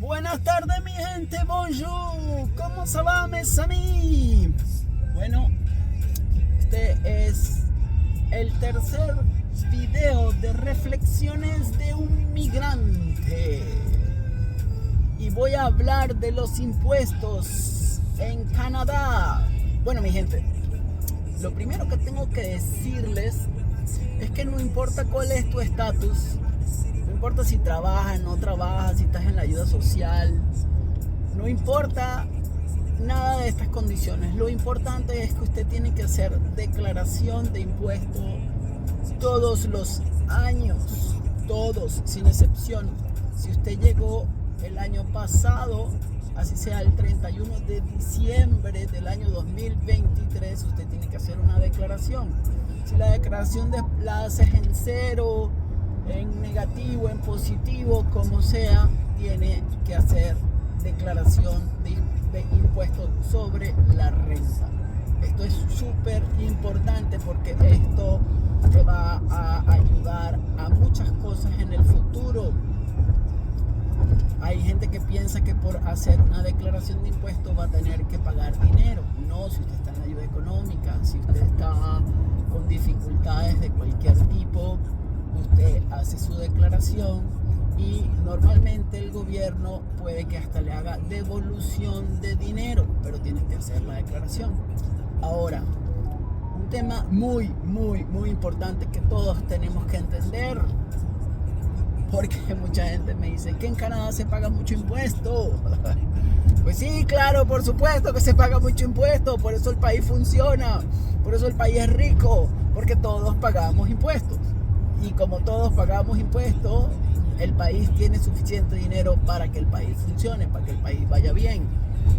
Buenas tardes mi gente, bonjour, ¿cómo se va mes amis? Bueno, este es el tercer video de reflexiones de un migrante y voy a hablar de los impuestos en Canadá. Bueno mi gente, lo primero que tengo que decirles es que no importa cuál es tu estatus, no importa si trabajas, no trabajas, si estás en la ayuda social, no importa nada de estas condiciones. Lo importante es que usted tiene que hacer declaración de impuestos todos los años, todos, sin excepción. Si usted llegó el año pasado, así sea el 31 de diciembre del año 2023, usted tiene que hacer una declaración. Si la declaración la haces en cero, en negativo, en positivo, como sea, tiene que hacer declaración de impuestos sobre la renta. Esto es súper importante porque esto te va a ayudar a muchas cosas en el futuro. Hay gente que piensa que por hacer una declaración de impuestos va a tener que pagar dinero. No, si usted está en ayuda económica, si usted está con dificultades de cualquier tipo, usted hace su declaración y normalmente el gobierno puede que hasta le haga devolución de dinero, pero tiene que hacer la declaración. Ahora, un tema muy importante que todos tenemos que entender, porque mucha gente me dice que en Canadá se paga mucho impuesto. Pues sí, claro, por supuesto que se paga mucho impuesto, por eso el país funciona, por eso el país es rico, porque todos pagamos impuestos. Y como todos pagamos impuestos, el país tiene suficiente dinero para que el país funcione, para que el país vaya bien.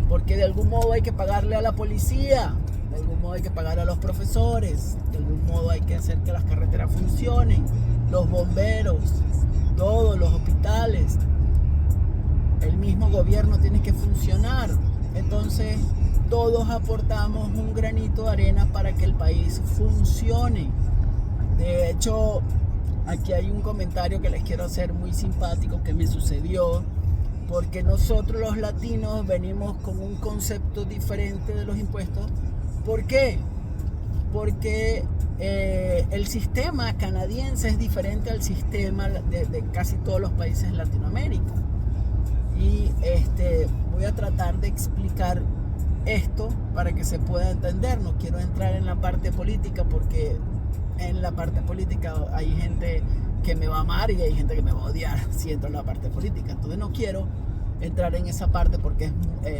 Porque de algún modo hay que pagarle a la policía, de algún modo hay que pagar a los profesores, de algún modo hay que hacer que las carreteras funcionen, los bomberos, todos los hospitales, el mismo gobierno tiene que funcionar. Entonces todos aportamos un granito de arena para que el país funcione. De hecho, aquí hay un comentario que les quiero hacer muy simpático que me sucedió, porque nosotros los latinos venimos con un concepto diferente de los impuestos. ¿Por qué? Porque el sistema canadiense es diferente al sistema de casi todos los países de Latinoamérica. Y voy a tratar de explicar esto para que se pueda entender. No quiero entrar en la parte política porque en la parte política hay gente que me va a amar y hay gente que me va a odiar si entro en la parte política. Entonces no quiero entrar en esa parte porque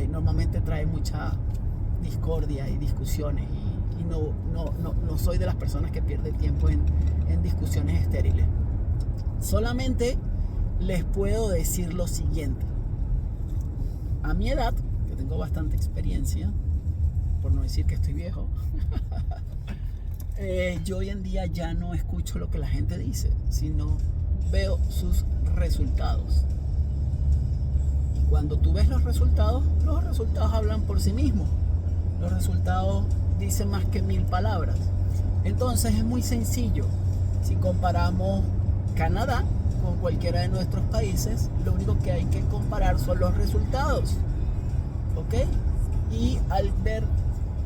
normalmente trae mucha discordia y discusiones y no soy de las personas que pierden tiempo en discusiones estériles. Solamente les puedo decir lo siguiente. A mi edad, que tengo bastante experiencia, por no decir que estoy viejo, yo hoy en día ya no escucho lo que la gente dice, sino veo sus resultados. Y cuando tú ves los resultados hablan por sí mismos. Los resultados dicen más que 1000 palabras. Entonces es muy sencillo. Si comparamos Canadá con cualquiera de nuestros países, lo único que hay que comparar son los resultados, ¿ok? Y al ver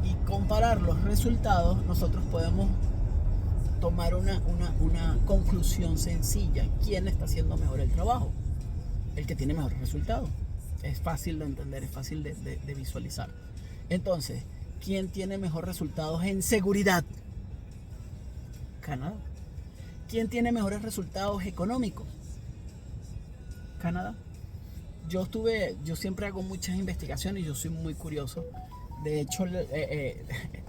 y comparar los resultados, nosotros podemos tomar una conclusión sencilla. ¿Quién está haciendo mejor el trabajo? El que tiene mejores resultados. Es fácil de entender, es fácil de visualizar. Entonces, ¿quién tiene mejores resultados en seguridad? Canadá. ¿Quién tiene mejores resultados económicos? Canadá. Yo siempre hago muchas investigaciones y yo soy muy curioso. De hecho,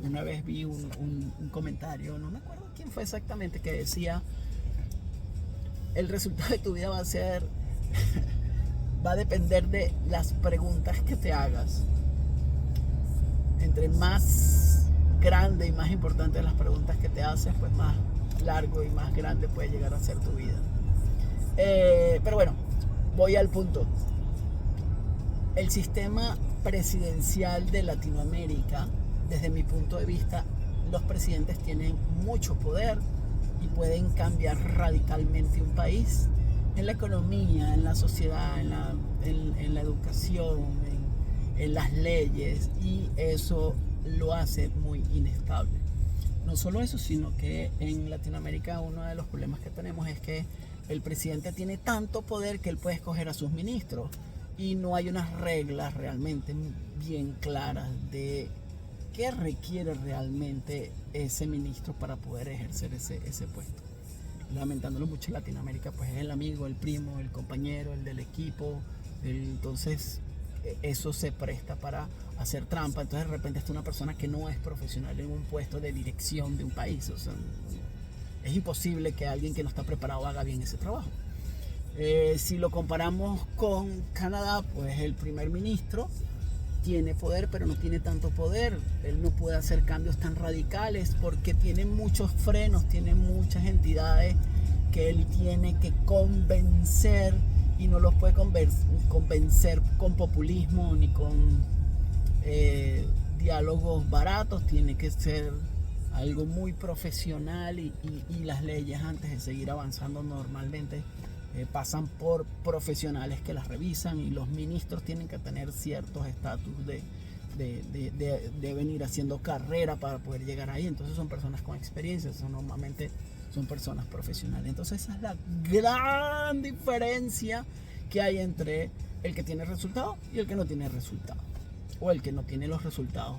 una vez vi un comentario, no me acuerdo quién fue exactamente, que decía: el resultado de tu vida va a depender de las preguntas que te hagas. Entre más grande y más importante las preguntas que te haces, pues más largo y más grande puede llegar a ser tu vida. Pero bueno, voy al punto. El sistema presidencial de Latinoamérica, desde mi punto de vista, los presidentes tienen mucho poder y pueden cambiar radicalmente un país. en la economía, en la sociedad, en la educación, en las leyes, y eso lo hace muy inestable. No solo eso, sino que en Latinoamérica uno de los problemas que tenemos es que el presidente tiene tanto poder que él puede escoger a sus ministros y no hay unas reglas realmente bien claras de qué requiere realmente ese ministro para poder ejercer ese puesto. Lamentándolo mucho, en Latinoamérica pues es el amigo, el primo, el compañero, el del equipo, entonces eso se presta para hacer trampa. Entonces de repente está una persona que no es profesional en un puesto de dirección de un país. O sea, es imposible que alguien que no está preparado haga bien ese trabajo. Si lo comparamos con Canadá, pues el primer ministro tiene poder, pero no tiene tanto poder. Él no puede hacer cambios tan radicales porque tiene muchos frenos, tiene muchas entidades que él tiene que convencer, y no los puede convencer con populismo ni con diálogos baratos. Tiene que ser algo muy profesional, y las leyes, antes de seguir avanzando normalmente, pasan por profesionales que las revisan, y los ministros tienen que tener ciertos estatus de venir haciendo carrera para poder llegar ahí. Entonces son personas con experiencia, normalmente son personas profesionales. Entonces esa es la gran diferencia que hay entre el que tiene resultados y el que no tiene resultados, o el que no tiene los resultados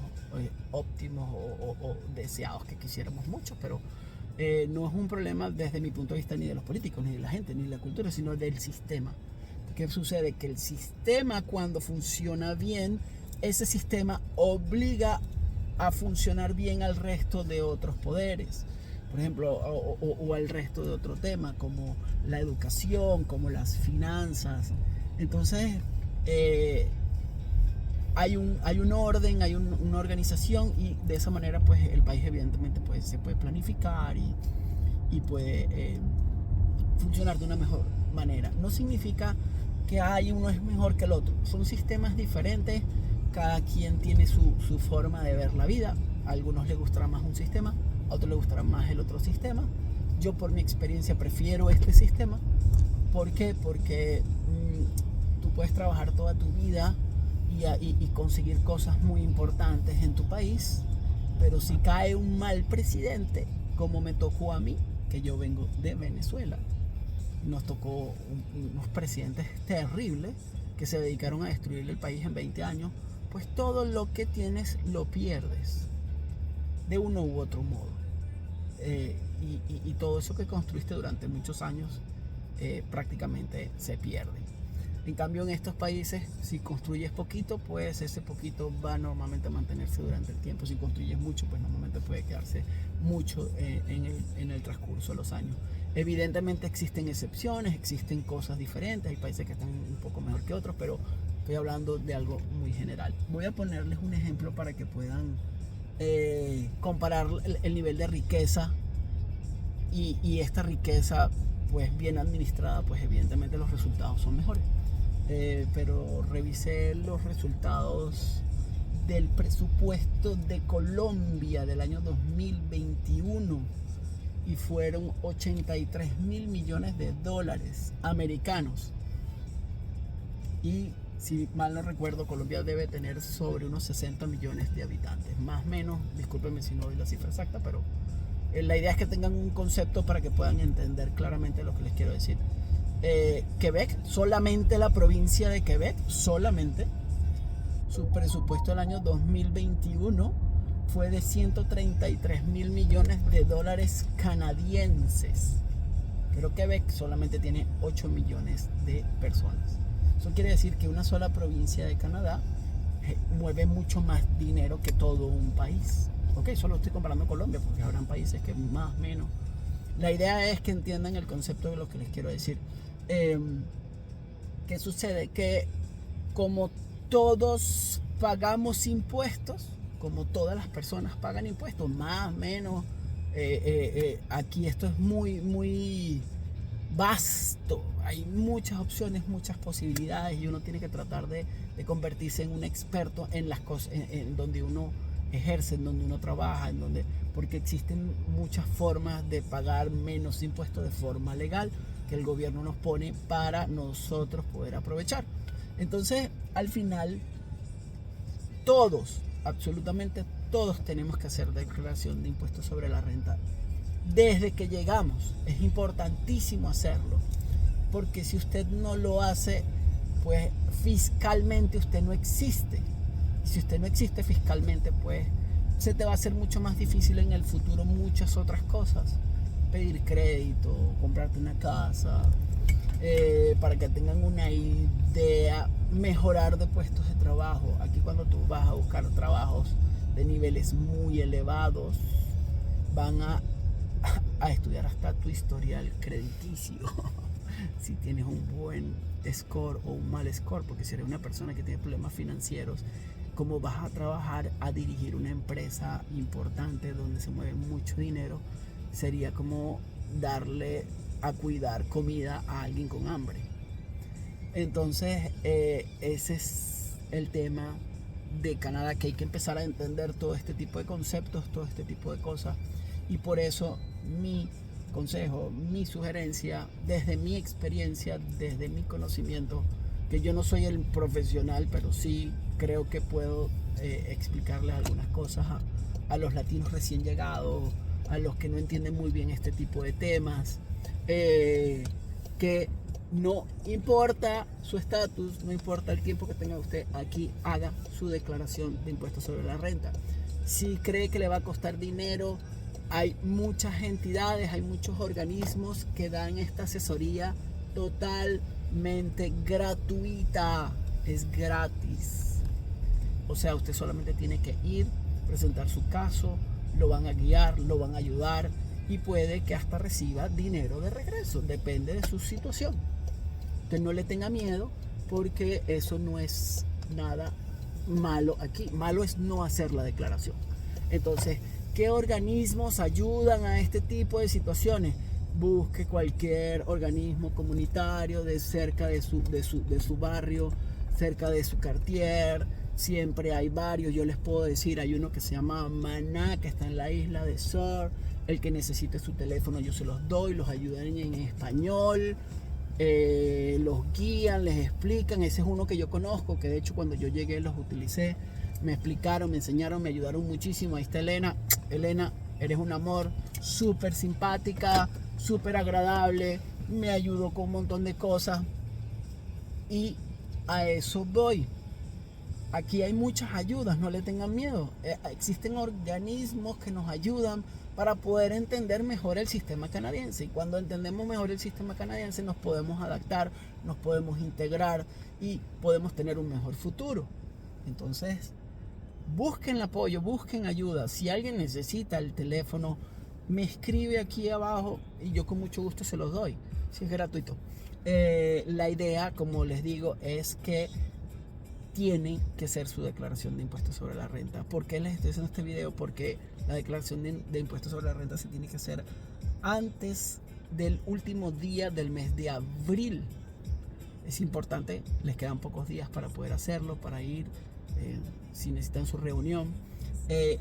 óptimos o deseados que quisiéramos mucho. Pero no es un problema desde mi punto de vista ni de los políticos, ni de la gente, ni de la cultura, sino del sistema. ¿Qué sucede? Que el sistema, cuando funciona bien, ese sistema obliga a funcionar bien al resto de otros poderes, por ejemplo, o al resto de otro tema, como la educación, como las finanzas. Entonces hay un orden, hay una organización, y de esa manera pues el país evidentemente pues, se puede planificar y puede funcionar de una mejor manera. No significa que uno es mejor que el otro, son sistemas diferentes, cada quien tiene su forma de ver la vida. A algunos les gustará más un sistema, a otros les gustará más el otro sistema. Yo, por mi experiencia, prefiero este sistema. ¿Por qué? Porque tú puedes trabajar toda tu vida y conseguir cosas muy importantes en tu país, pero si cae un mal presidente, como me tocó a mí, que yo vengo de Venezuela, nos tocó unos presidentes terribles que se dedicaron a destruir el país en 20 años, pues todo lo que tienes lo pierdes de uno u otro modo, y todo eso que construiste durante muchos años prácticamente se pierde. En cambio, en estos países, si construyes poquito, pues ese poquito va normalmente a mantenerse durante el tiempo. Si construyes mucho, pues normalmente puede quedarse mucho en el transcurso de los años. Evidentemente existen excepciones, existen cosas diferentes, hay países que están un poco mejor que otros, pero estoy hablando de algo muy general. Voy a ponerles un ejemplo para que puedan comparar el nivel de riqueza, y esta riqueza pues bien administrada, pues evidentemente los resultados son mejores. Pero revisé los resultados del presupuesto de Colombia del año 2021 y fueron 83.000 millones de dólares americanos. Y si mal no recuerdo, Colombia debe tener sobre unos 60 millones de habitantes, más o menos. Discúlpenme si no doy la cifra exacta, pero la idea es que tengan un concepto para que puedan entender claramente lo que les quiero decir. Quebec, solamente la provincia de Quebec, solamente su presupuesto del año 2021 fue de 133.000 millones de dólares canadienses. Pero Quebec solamente tiene 8 millones de personas. Eso quiere decir que una sola provincia de Canadá mueve mucho más dinero que todo un país. Ok, solo estoy comparando Colombia, porque habrán países que más o menos. La idea es que entiendan el concepto de lo que les quiero decir. ¿Qué sucede? Que como todos pagamos impuestos, como todas las personas pagan impuestos, más o menos, aquí esto es muy, muy vasto. Hay muchas opciones, muchas posibilidades, y uno tiene que tratar de convertirse en un experto en las cosas, en donde uno ejerce, en donde uno trabaja, porque existen muchas formas de pagar menos impuestos de forma legal, que el gobierno nos pone para nosotros poder aprovechar. Entonces, al final, todos, absolutamente todos tenemos que hacer declaración de impuestos sobre la renta. Desde que llegamos, es importantísimo hacerlo, porque si usted no lo hace, pues fiscalmente usted no existe. Y si usted no existe fiscalmente, pues se te va a hacer mucho más difícil en el futuro muchas otras cosas. Pedir crédito, comprarte una casa, para que tengan una idea, mejorar de puestos de trabajo. Aquí cuando tú vas a buscar trabajos de niveles muy elevados, van a estudiar hasta tu historial crediticio. Si tienes un buen score o un mal score, porque si eres una persona que tiene problemas financieros, ¿cómo vas a trabajar a dirigir una empresa importante donde se mueve mucho dinero? Sería como darle a cuidar comida a alguien con hambre. Entonces, ese es el tema de Canadá, que hay que empezar a entender todo este tipo de conceptos, todo este tipo de cosas. Y por eso mi consejo, mi sugerencia, desde mi experiencia, desde mi conocimiento, que yo no soy el profesional, pero sí creo que puedo explicarles algunas cosas a los latinos recién llegados, a los que no entienden muy bien este tipo de temas, que no importa su estatus, no importa el tiempo que tenga usted, aquí haga su declaración de impuestos sobre la renta. Si cree que le va a costar dinero, hay muchas entidades, hay muchos organismos que dan esta asesoría totalmente gratuita, es gratis. O sea, usted solamente tiene que ir, presentar su caso, lo van a guiar, lo van a ayudar y puede que hasta reciba dinero de regreso, depende de su situación. Usted no le tenga miedo, porque eso no es nada malo aquí. Malo es no hacer la declaración. Entonces, ¿qué organismos ayudan a este tipo de situaciones? Busque cualquier organismo comunitario de cerca de su barrio, cerca de su quartier. Siempre hay varios. Yo les puedo decir, hay uno que se llama Maná, que está en la isla de Sur. El que necesite su teléfono yo se los doy, los ayudan en español, los guían, les explican. Ese es uno que yo conozco, que de hecho cuando yo llegué los utilicé, me explicaron, me enseñaron, me ayudaron muchísimo. Ahí está Elena. Elena, eres un amor, súper simpática, súper agradable, me ayudó con un montón de cosas y a eso voy. Aquí hay muchas ayudas, no le tengan miedo. Existen organismos que nos ayudan para poder entender mejor el sistema canadiense. Y cuando entendemos mejor el sistema canadiense, nos podemos adaptar, nos podemos integrar y podemos tener un mejor futuro. Entonces, busquen apoyo, busquen ayuda. Si alguien necesita el teléfono, me escribe aquí abajo y yo con mucho gusto se los doy. Si es gratuito. La idea, como les digo, es que tiene que ser su declaración de impuestos sobre la renta. ¿Por qué les estoy haciendo este video? Porque la declaración de impuestos sobre la renta se tiene que hacer antes del último día del mes de abril. Es importante, les quedan pocos días para poder hacerlo, para ir, si necesitan su reunión.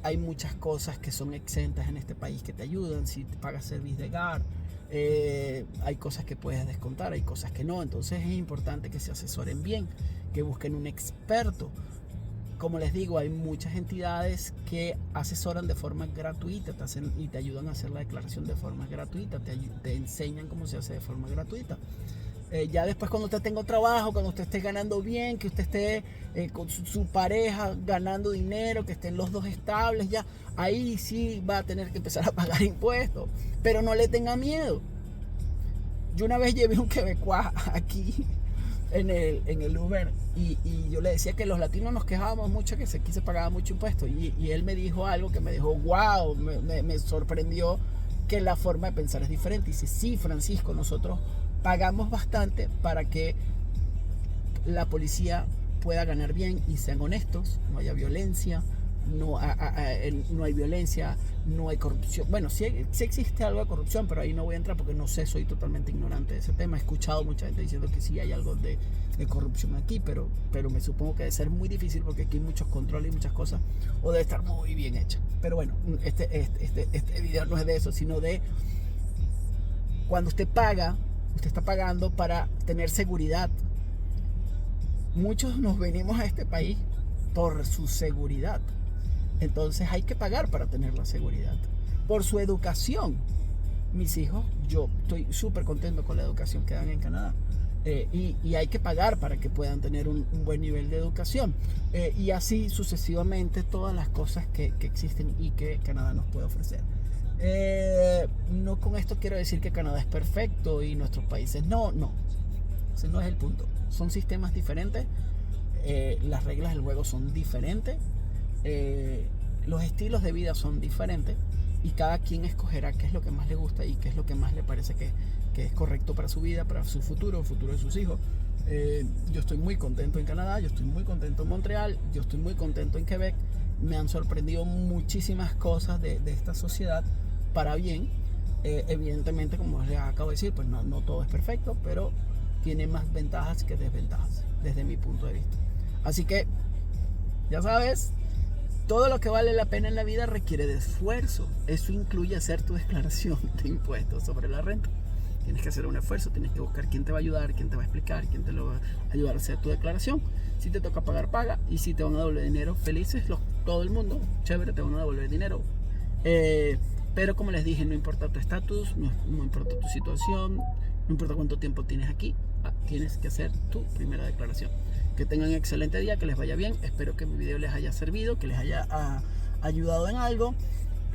Hay muchas cosas que son exentas en este país que te ayudan. Si te pagas service de GAR, hay cosas que puedes descontar, hay cosas que no. Entonces es importante que se asesoren bien, que busquen un experto. Como les digo, hay muchas entidades que asesoran de forma gratuita, y te ayudan a hacer la declaración de forma gratuita, te enseñan cómo se hace de forma gratuita. Ya después, cuando usted tenga trabajo, cuando usted esté ganando bien, que usted esté con su pareja ganando dinero, que estén los dos estables, ya ahí sí va a tener que empezar a pagar impuestos. Pero no le tenga miedo. Yo una vez llevé un quebecois aquí en el Uber y yo le decía que los latinos nos quejábamos mucho, que aquí se pagaba mucho impuesto, y él me dijo algo que me dejó wow, me sorprendió, que la forma de pensar es diferente. Y dice, sí, Francisco, nosotros pagamos bastante para que la policía pueda ganar bien y sean honestos, no haya violencia, no hay violencia, no hay corrupción. Bueno, sí existe algo de corrupción, pero ahí no voy a entrar porque no sé, soy totalmente ignorante de ese tema. He escuchado mucha gente diciendo que sí hay algo de corrupción aquí, pero me supongo que debe ser muy difícil porque aquí hay muchos controles y muchas cosas, o debe estar muy bien hecha. Pero bueno, este video no es de eso, sino de cuando usted paga Usted está pagando para tener seguridad. Muchos nos venimos a este país por su seguridad. Entonces hay que pagar para tener la seguridad. Por su educación. Mis hijos, yo estoy súper contento con la educación que dan en Canadá. Y hay que pagar para que puedan tener un buen nivel de educación. Y así sucesivamente todas las cosas que existen y que Canadá nos puede ofrecer. No con esto quiero decir que Canadá es perfecto y nuestros países no. Ese no es el punto. Son sistemas diferentes. Las reglas del juego son diferentes. Los estilos de vida son diferentes. Y cada quien escogerá qué es lo que más le gusta y qué es lo que más le parece que es correcto para su vida, para su futuro, el futuro de sus hijos. Yo estoy muy contento en Canadá, yo estoy muy contento en Montreal, yo estoy muy contento en Quebec. Me han sorprendido muchísimas cosas de esta sociedad para bien. Evidentemente, como les acabo de decir, pues no todo es perfecto, pero tiene más ventajas que desventajas desde mi punto de vista. Así que, ya sabes, todo lo que vale la pena en la vida requiere de esfuerzo. Eso incluye hacer tu declaración de impuestos sobre la renta. Tienes que hacer un esfuerzo, tienes que buscar quién te va a ayudar, quién te va a explicar, quién te lo va a ayudar a hacer tu declaración. Si te toca pagar, paga. Y si te van a devolver dinero, felices todo el mundo. Chévere, te van a devolver dinero. Pero como les dije, no importa tu estatus, no importa tu situación, no importa cuánto tiempo tienes aquí, tienes que hacer tu primera declaración. Que tengan un excelente día, que les vaya bien. Espero que mi video les haya servido, que les haya ayudado en algo.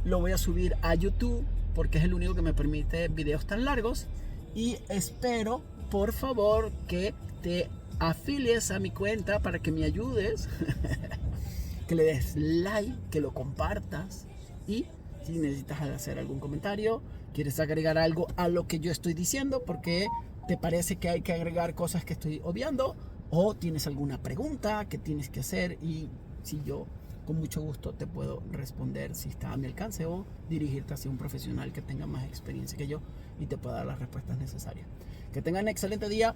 Lo voy a subir a YouTube porque es el único que me permite videos tan largos. Y espero, por favor, que te afilies a mi cuenta para que me ayudes. Que le des like, que lo compartas. Y si necesitas hacer algún comentario, quieres agregar algo a lo que yo estoy diciendo, porque te parece que hay que agregar cosas que estoy obviando, o tienes alguna pregunta que tienes que hacer, y si yo con mucho gusto te puedo responder si está a mi alcance, o dirigirte hacia un profesional que tenga más experiencia que yo y te pueda dar las respuestas necesarias. Que tengan un excelente día.